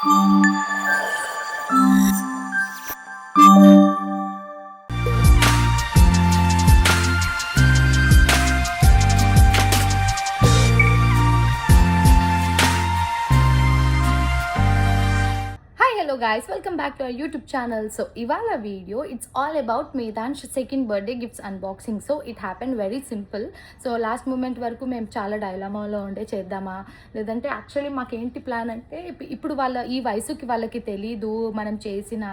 Hello guys, welcome back to our YouTube channel. So ivala video it's all about Medansh second birthday gifts unboxing. So it happened very simple. So last moment వరకు మేము చాలా డైలమాలో ఉండే చేద్దామా లేదంటే actually మాకేంటి plan అంటే ఇప్పుడు వాళ్ళ ఈ వయసుకి వాళ్ళకి తెలీదు మనం చేసిన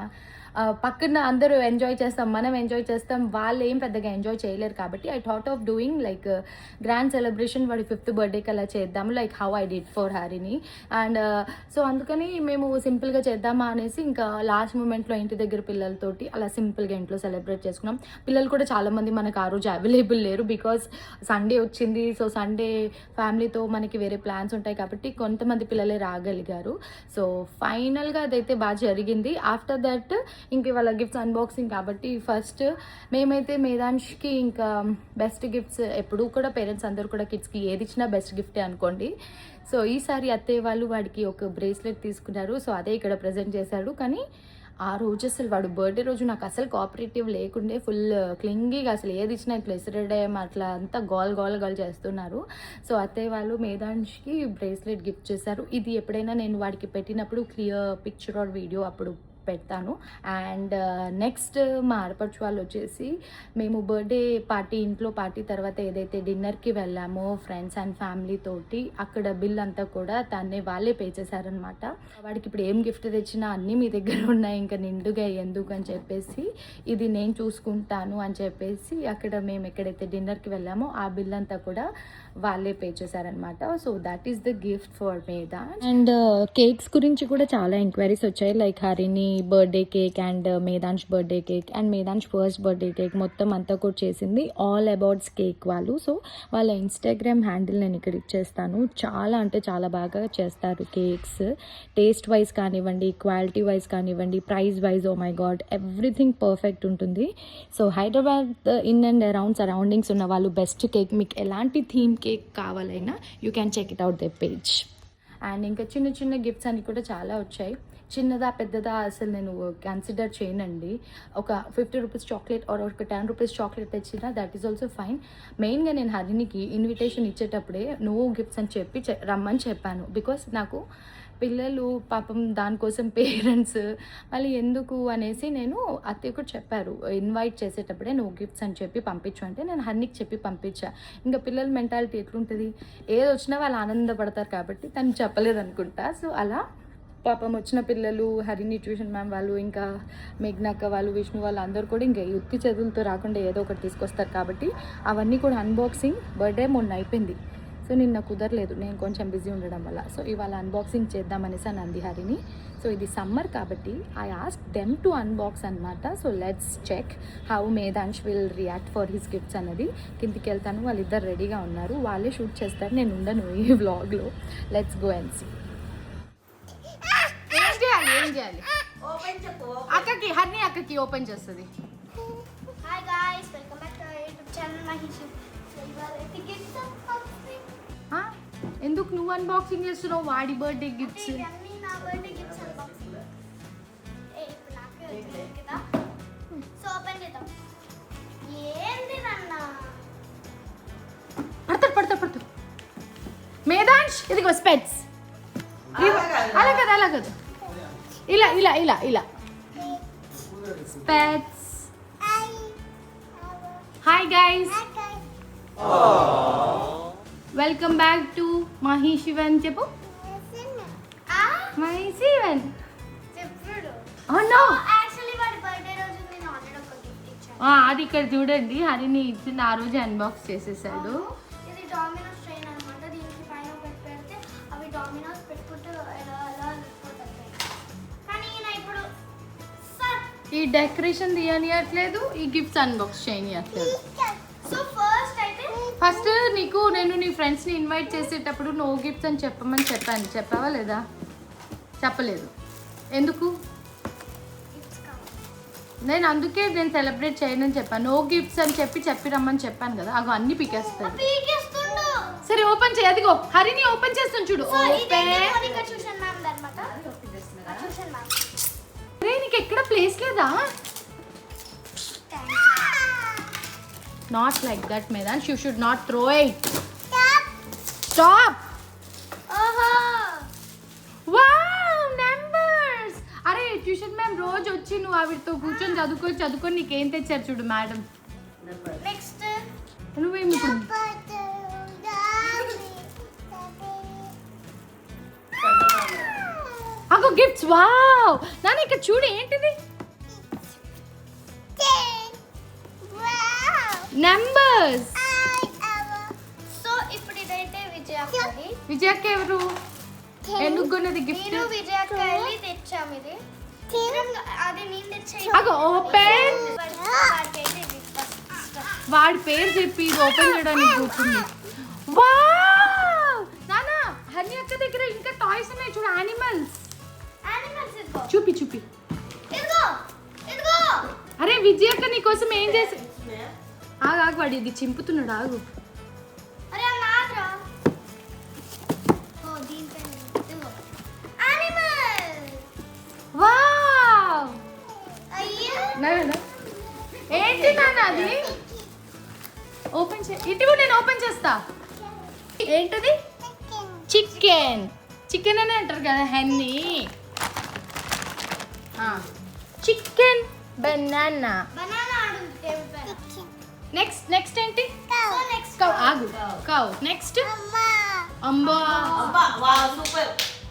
పక్కన అందరూ ఎంజాయ్ చేస్తాం, మనం ఎంజాయ్ చేస్తాం, వాళ్ళు ఏం పెద్దగా ఎంజాయ్ చేయలేరు. కాబట్టి I thought of doing like grand celebration వాడి 5th బర్త్డేకి అలా చేద్దాము, like how I did for హరిని. అండ్ సో అందుకని మేము సింపుల్గా చేద్దామా అనేసి ఇంకా లాస్ట్ మూమెంట్లో ఇంటి దగ్గర పిల్లలతోటి అలా సింపుల్గా ఇంట్లో సెలబ్రేట్ చేసుకున్నాం. పిల్లలు కూడా చాలామంది మనకు ఆ రోజు అవైలబుల్ లేరు, బికాస్ సండే వచ్చింది. సో సండే ఫ్యామిలీతో మనకి వేరే ప్లాన్స్ ఉంటాయి కాబట్టి కొంతమంది పిల్లలే రాగలిగారు. సో ఫైనల్గా అదైతే బాగా జరిగింది. ఆఫ్టర్ దట్ ఇంక ఇవాళ గిఫ్ట్స్ అన్బాక్సింగ్ కాబట్టి ఫస్ట్ మేమైతే మేదాన్ష్కి ఇంకా బెస్ట్ గిఫ్ట్స్ ఎప్పుడూ కూడా పేరెంట్స్ అందరూ కూడా కిడ్స్కి ఏది ఇచ్చినా బెస్ట్ గిఫ్టే అనుకోండి. సో ఈసారి అత్తయ్య వాళ్ళు వాడికి ఒక బ్రేస్లెట్ తీసుకున్నారు. సో అదే ఇక్కడ ప్రజెంట్ చేశాడు. కానీ ఆ రోజు అసలు వాడు బర్త్డే రోజు నాకు అసలు కోఆపరేటివ్ లేకుండే, ఫుల్ క్లింగీగా అసలు ఏది ఇచ్చినా ఇట్లా ఎసిరేడేయం అట్లా అంతా గోల్ చేస్తున్నారు. సో అత్తయ్య వాళ్ళు మేదాన్ష్కి బ్రేస్లెట్ గిఫ్ట్ చేశారు. ఇది ఎప్పుడైనా నేను వాడికి పెట్టినప్పుడు క్లియర్ పిక్చర్ ఆర్ వీడియో అప్పుడు పెడతాను. అండ్ నెక్స్ట్ మా ఆడపడుచు వాళ్ళు వచ్చేసి మేము బర్త్డే పార్టీ ఇంట్లో పార్టీ తర్వాత ఏదైతే డిన్నర్కి వెళ్ళామో ఫ్రెండ్స్ అండ్ ఫ్యామిలీ తోటి అక్కడ బిల్ అంతా కూడా వాళ్ళే పే చేశారనమాట. వాడికి ఇప్పుడు ఏం గిఫ్ట్ తెచ్చినా అన్నీ మీ దగ్గర ఉన్నాయి, ఇంకా నిండుగా ఎందుకు అని చెప్పేసి ఇది నేను చూసుకుంటాను అని చెప్పేసి అక్కడ మేము ఎక్కడైతే డిన్నర్కి వెళ్ళామో ఆ బిల్ అంతా కూడా వాళ్ళే పే చేశారనమాట. So that is the gift for Medhan. And cakes గురించి కూడా చాలా ఎంక్వైరీస్ వచ్చాయి, like Harini birthday cake and Medhansh birthday cake and Medhansh first birthday cake మొత్తం అంతా కూడా చేసింది ఆల్ అబౌట్స్ కేక్ వాళ్ళు. సో వాళ్ళ ఇన్స్టాగ్రామ్ హ్యాండిల్ నేను ఇక్కడ ఇచ్చేస్తాను. చాలా అంటే చాలా బాగా చేస్తారు కేక్స్, టేస్ట్ వైజ్ కానివ్వండి, క్వాలిటీ వైజ్ కానివ్వండి, price wise, oh my god everything perfect ఉంటుంది. So Hyderabad in and around surroundings ఉన్న వాళ్ళు బెస్ట్ కేక్, మీకు ఎలాంటి థీమ్ కేక్ కావాలైనా you can check it out the page. And ఇంకా చిన్న చిన్న గిఫ్ట్స్ అన్ని కూడా చాలా వచ్చాయి. చిన్నదా పెద్దదా అసలు నేను కన్సిడర్ చేయనండి. ఒక 50 రూపీస్ చాక్లెట్ ఆర్ ఒక 10 రూపీస్ చాక్లెట్ తెచ్చినా దట్ ఈస్ ఆల్సో ఫైన్. మెయిన్గా నేను హరినికి ఇన్విటేషన్ ఇచ్చేటప్పుడే నో గిఫ్ట్స్ అని చెప్పి రమ్మని చెప్పాను. బికాస్ నాకు పిల్లలు పాపం దానికోసం పేరెంట్స్ మళ్ళీ ఎందుకు అనేసి నేను అత్తయ్య కూడా చెప్పారు ఇన్వైట్ చేసేటప్పుడే నో గిఫ్ట్స్ అని చెప్పి పంపించు అంటే నేను హరికి చెప్పి పంపించా. ఇంకా పిల్లల మెంటాలిటీ ఎట్లుంటుంది, ఏది వచ్చినా వాళ్ళు ఆనందపడతారు కాబట్టి తను చెప్పలేదు అనుకుంటా. సో అలా పాపం వచ్చిన పిల్లలు హరిని ట్యూషన్ మ్యామ్ వాళ్ళు ఇంకా మేఘ్నాక్క వాళ్ళు విష్ణు వాళ్ళు అందరూ కూడా ఇంకా యుక్తి చదువులతో రాకుండా ఏదో ఒకటి తీసుకొస్తారు కాబట్టి అవన్నీ కూడా అన్బాక్సింగ్ బర్త్డే మొన్న అయిపోయింది. సో నిన్న కుదరలేదు, నేను కొంచెం బిజీ ఉండడం వల్ల. సో ఇవాళ అన్బాక్సింగ్ చేద్దామనేసి అంది హరిని. సో ఇది సమ్మర్ కాబట్టి I ask them to unbox అనమాట. So let's check how Medhansh will react for his gifts అన్నది. కిందికి వెళ్తాను, వాళ్ళిద్దరు రెడీగా ఉన్నారు, వాళ్ళే షూట్ చేస్తారు, నేను ఉండను ఈ వ్లాగ్లో. Let's go and see. ఏం చేయాలి అక్కకి హర్ని అక్కకి ఓపెన్ చేస్తుంది. Hi guys, welcome back to our YouTube channel Mahesh. ఎందుకు నువ్వు అన్బాక్సింగ్ చేస్తున్నావు వాడి బర్త్డే గిఫ్ట్స్? నా బర్త్డే గిఫ్ట్స్ అన్బాక్సింగ్ ఇప్పుడు నాకు కదా. సో ఓపెన్ చేద్దాం. ఏంది నాన్న పడతాడు మేదాన్ష్, ఇదిగో స్పెట్స్. అలా కదా ఇలా స్పెట్స్. Hi guys, welcome back to Mahi Shivan. చెప్పు మహి శివన్. అది ఇక్కడ చూడండి, హరిని ఇచ్చింది ఆ రోజు అన్బాక్స్ చేసేసాడు. ఇది డామినోస్ ట్రైన్ అన్నమాట. దీనికి పైన ఒకటి పెడితే అవి డామినోస్ పెట్టుకుంటూ ఎలా కానీ నా ఇప్పుడు ఈ డెకరేషన్ తీయనియట్లేదు, ఈ గిఫ్ట్స్ అన్బాక్స్ చేయనియట్లేదు. సో ఫస్ట్ నీకు నేను నీ ఫ్రెండ్స్ని ఇన్వైట్ చేసేటప్పుడు నో గిఫ్ట్స్ అని చెప్పమని చెప్పాను, చెప్పావా లేదా? చెప్పలేదు. ఎందుకు? నేను అందుకే నేను సెలబ్రేట్ చేయనని చెప్పాను. నో గిఫ్ట్స్ అని చెప్పి రమ్మని చెప్పాను కదా. అవి అన్ని పీకేస్తాడు. సరే ఓపెన్ చేయి. అదిగో హరిని ఓపెన్ చేస్తాను చూడు. ప్లేస్ లేదా? Not like that Medhansh, you should not throw it. Stop. Wow, numbers. అరే ట్యూషన్ మ్యామ్ రోజు వచ్చి నువ్వు ఆవిడతో కూర్చొని చదువుకొని నీకేం తెచ్చారు చూడు మేడం. నెక్స్ట్ నువ్వేమి ఇప్పుడు అగో గిఫ్ట్స్. వావ్ నాన్న ఇక్కడ చూడు ఏంటిది? నెంబర్స్. సో ఇప్పుడు ఇదైతే విజయక్కది. విజయక్క ఎవరు? ఎందుకు కొన్నది గిఫ్ట్? నేను విజయక్క వెళ్ళి తెచ్చాము ఇది. అది నేను తెచ్చా. అగో ఓపెన్. వాడికైతే ఇది first. వాడి పేరు చెప్పి ఇది ఓపెన్ చేయడానికి కూర్చుంది. వావ్ నాన్న హనీ అక్క దగ్గర ఇంకా టాయ్స్ ఉన్నాయి చూడు, యానిమల్స్. Animals ఇదిగో. చూపి ఇదిగో. ఇదిగో. అరే విజయక్క నీకోసం ఏం చేసి ఆగు వాడు ఇది చింపుతున్నాడు, ఆగు. అరే నాద్రా. ఓ దీనిపైన ఇదిగో. Animal. వావ్ అయ్యో. ఏంటి నాన్న అది? ఓపెన్ ఇటు నేను ఓపెన్ చేస్తా. ఏంటది? చికెన్. చికెన్ అని అంటారు కదా హన్నీ. Chicken banana. బనానా ఆడు టేబుల్ పైన. నెక్స్ట్ ఏంటి? So next cow. ఆగు కౌ. నెక్స్ట్ అంబా.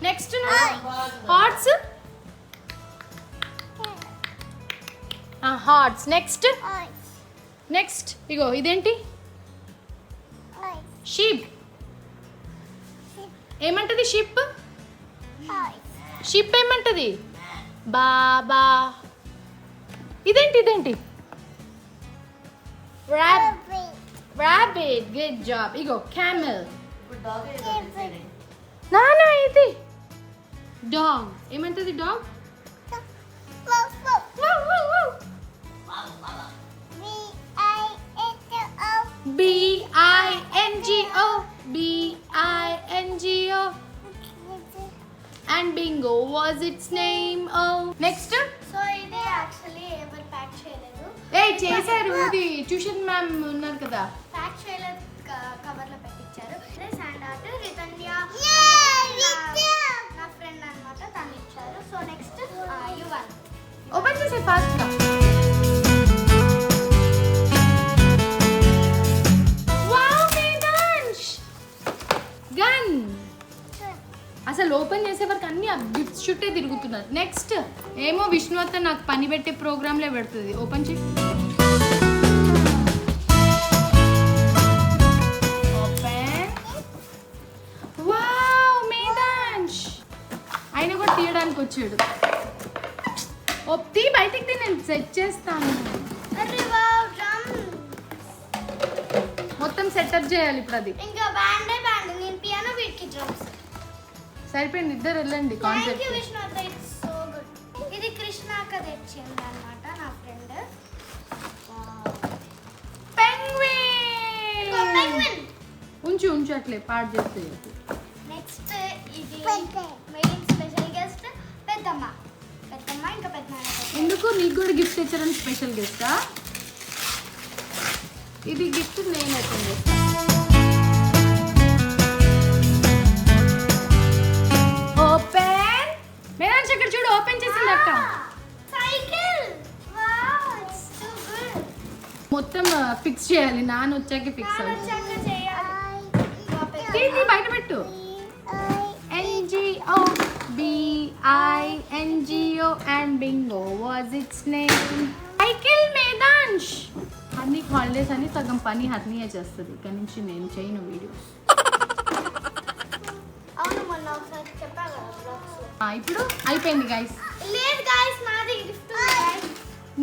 Next hearts. హార్ట్స్. నెక్స్ట్ ఇగో ఇదేంటి? షీప్. ఏమంటది షిప్? షిప్ ఏమంటది? బాబా. ఇదేంటి? రాబిట్. Good job. ఇగో క్యామెల్. నానా ఇది డాగ్. ఏమంటది dog? B-I-N-G-O. And bingo was its name. Oh. Next. So ఇది యాక్చువల్లీ ఎవరు ప్యాక్ చేయలేదు. చేశారు. ఇది ట్యూషన్ మ్యామ్ ఉన్నారు కదా. ప్యాక్ చేయలేదు, కవర్ లో పెట్టించారు. శాండ్ ఆర్ట్ రితన్య నా ఫ్రెండ్ అన్నమాట, తను ఇచ్చారు. So next Yuvan. ఓపెన్ చేసే ఫాస్ట్ గా. గన్. అసలు ఓపెన్ చేసే వరకు అన్ని గిఫ్ట్స్ చుట్టే తిరుగుతున్నారు. నెక్స్ట్ ఏమో విష్ణువత్త నాకు పని పెట్టే ప్రోగ్రాంలో పెడుతుంది. ఓపెన్ చేయి. ఓపెన్. వావ్ మేదాంష్. ఆయన కూడా తీయడానికి వచ్చాడు. బయటికి నేను సెట్ చేస్తాను. అరే వావ్, డ్రమ్. మొత్తం సెటప్ చేయాలి ఇప్పుడు అది. ఇంకా బ్యాండ్ నేను పియానో వీటికి డ్రమ్స్. సరిపోయింది, ఇద్దరు వెళ్ళండి. థ్యాంక్ యూ కాన్సెప్ట్ విష్ణువత్త, ఇట్స్ సో గుడ్. ఇది కృష్ణాక తెచ్చింది అన్నమాట నా ఫ్రెండ్. పెంగ్విన్. ఉంచు అట్లే పాడు చేస్తే. నెక్స్ట్ ఇది మెయిన్ స్పెషల్ గెస్ట్ పెద్దమ్మ ఇంకా పెద్దనాన్న. ఎందుకు నీకు కూడా గిఫ్ట్ తెచ్చారని స్పెషల్ గెస్టా? ఇది గిఫ్ట్ నేను ఓపెన్ చేస్తా. ఓపెన్. మేదాంశ్ ఇక్కడ చూడు, ఓపెన్ చేసింది అక్క. Cycle. Wow, it's so good. మొత్తం ఫిక్స్ చేయాలి. నాన్న వచ్చాక ఫిక్స్ అవ్వాలి. వచ్చాక చేయాలి. తీసి బయట పెట్టు. NGO BINGO and bingo was its name. Cycle Medhansh. అన్ని హాలిడేస్ అని సగం పని హర్నియే చేస్తుంది. ఇక్కడ నుంచి నేను చేయను వీడియోస్. అవును, మొన్న ఒకసారి చెప్పా కదా vlogs లో. ఇప్పుడు అయిపోయింది గైస్. లేదు గైస్, నాది గిఫ్ట్ గైస్.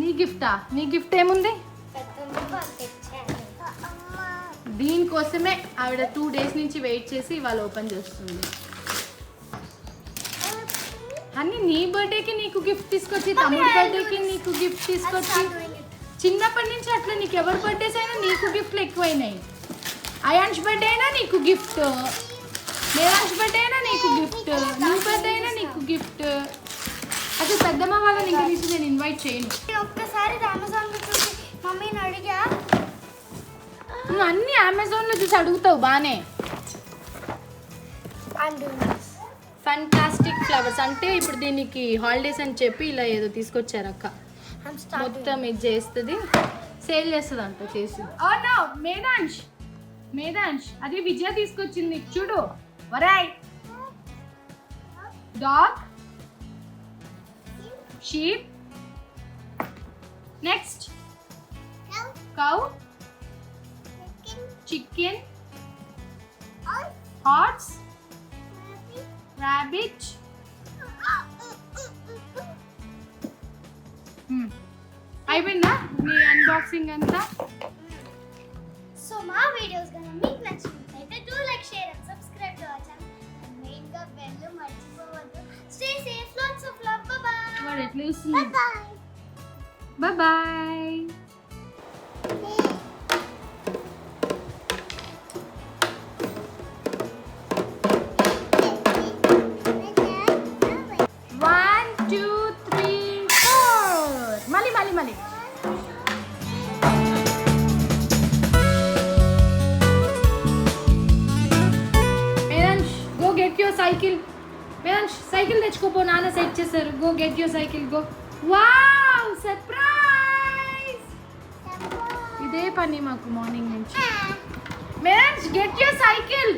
నీ గిఫ్టా? నీ గిఫ్ట్ ఏముంది? పెద్దమ్మ తెచ్చాను. దీనికోసమే ఆవిడ 2 డేస్ నుంచి వెయిట్ చేసి ఇవాళ ఓపెన్ చేస్తుంది. అన్ని నీ బర్త్డేకి నీకు గిఫ్ట్ తీసుకొచ్చి, తమ్ముడి బర్త్డేకి నీకు గిఫ్ట్ తీసుకొచ్చి, చిన్నప్పటి నుంచి అట్లా నీకు ఎవరి బర్త్డేస్ అయినా నీకు గిఫ్ట్లు ఎక్కువైనాయి. అయాన్ష్ బర్త్డే అయినా నీకు గిఫ్ట్, మేరాంష్ బర్త్డే అయినా నీకు గిఫ్ట్, నీ బర్త్డే అయినా నీకు గిఫ్ట్. అసలు పెద్దమ్మ వాళ్ళని ఇంక నుంచి నేను ఇన్వైట్ చేయను. ఒక్కసారి అమెజాన్లో చూసి మమ్మీని అడిగా. నువ్వు అన్ని అమెజాన్లో చూసి అడుగుతావు బానే. ఫంటాస్టిక్ ఫ్లవర్స్ అంటే ఇప్పుడు దీనికి హాలిడేస్ అని చెప్పి ఇలా ఏదో తీసుకొచ్చారు అక్క. మొత్తం ఇది చేస్తుంది, సేల్ చేస్తుంది అంట చేసి. మేధాంష్ అది విజయ తీసుకొచ్చింది చూడు. వరాయ్ dog, sheep, next cow, chicken, horse, rabbit. అయిపోయిందా నీ అన్బాక్సింగ్ అంతా? సో మా వీడియోస్ కనుక మీకు నచ్చినట్లయితే do like, share and subscribe to our channel. And main గా బెల్ మర్చిపోవద్దు. Stay safe, lots of love. Bye bye. వాడు ఎట్లా చూస్తున్నాడు? Bye bye. మళ్ళీ Medhansh go get your cycle. Medhansh cycle తెచ్చుకోపో, నాన్న సెట్ చేశారు. Go get your cycle, go. Wow surprise! ఇదే పని మాకు మార్నింగ్ నుంచి. Medhansh get your cycle.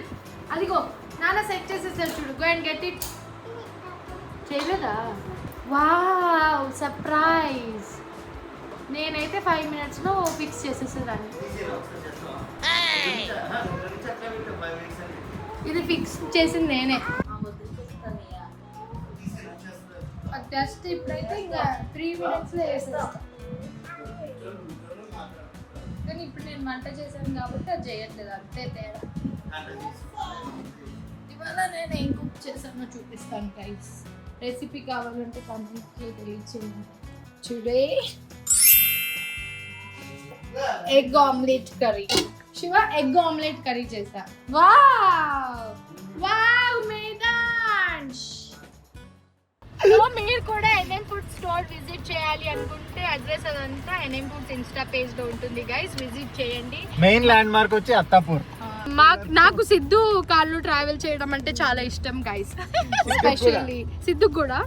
అదిగో నాన్న సెట్ చేసేసారు చూడు. Go and get it. చేయలేదా? Wow surprise! నేనైతే 5 minutesలో ఫిక్స్ చేసేసేదాన్ని. ఇది ఫిక్స్ చేసింది నేనే. జస్ట్ ఇప్పుడైతే ఇంకా 3 minutesలో వేసేస్తా. కానీ ఇప్పుడు నేను వంట చేశాను కాబట్టి అది చేయట్లేదు, అంతే తేడా. ఇవాళ నేను ఏం కుక్ చేశానో చూపిస్తాను గైస్. రెసిపీ కావాలంటే కంప్లీట్గా తెలియచేయండి. Today egg omelette curry. Shiva egg omelette curry చేశా. Wow wow Medhansh. సో మీరు కూడా ఎన్ఎం ఫుడ్ స్టోర్ విజిట్ చేయాలి అనుకుంటే అడ్రస్ అదంతా ఎన్ఎం ఫుడ్స్ ఇన్స్టా పేజ్ లో ఉంటుంది గైస్, విజిట్ చేయండి. మెయిన్ ల్యాండ్ మార్క్ వచ్చి అత్తాపూర్. నాకు సిద్ధు కార్లో ట్రావెల్ చేయడం అంటే చాలా ఇష్టం గైస్, ఎస్పెషల్లీ సిద్ధు కూడా.